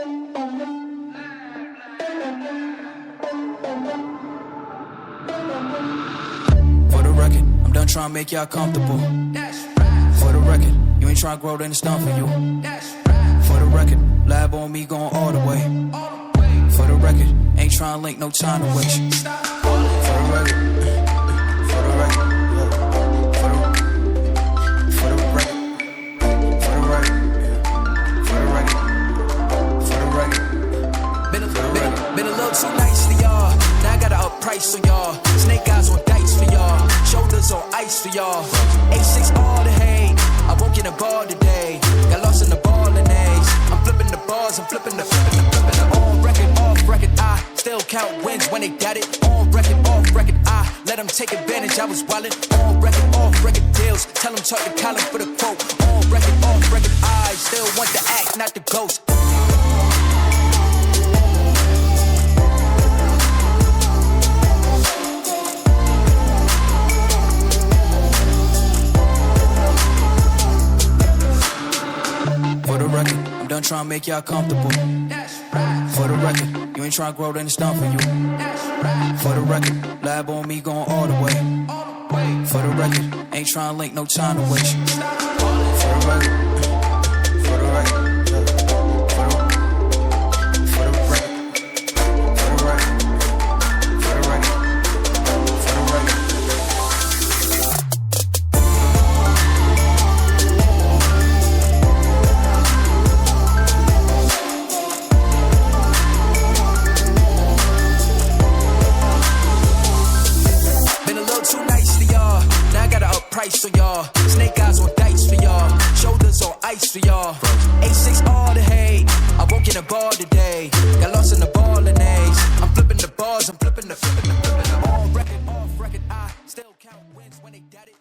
For the record, I'm done trying to make y'all comfortable. For the record, you ain't trying to grow, then it's done for you. For the record, lab on me going all the way. For the record, ain't trying to link, no time to waste. For the record, for the record, for the record, for the record, for the record, for the record. Been a little too nice for y'all. Now I gotta up price on y'all. Snake eyes on dice for y'all. Shoulders on ice for y'all. A6 all the hate. I won't get a ball today. Got lost in the ball and A's. I'm flipping the bars, I'm flipping the on record, off record. I still count wins when they got it. On record, off record. I let them take advantage. I was wildin'. On record, off record deals. Tell them talk to Colin for the quote. On record, off record. I still want the act, not the ghost. For the record, I'm done trying to make y'all comfortable. For the record, you ain't trying to grow, then it's done for you. For the record, lab on me going all the way. For the record, ain't trying to link, no time to waste. For the record, for the record, for the record, for the record, for the record, for the record. Price on y'all, snake eyes on dice for y'all, shoulders on ice for y'all. A6 all the hate, I won't get a ball today. Got lost in the ball and A's. I'm flipping the bars, I'm flipping the on record, off record. I still count wins when they got it.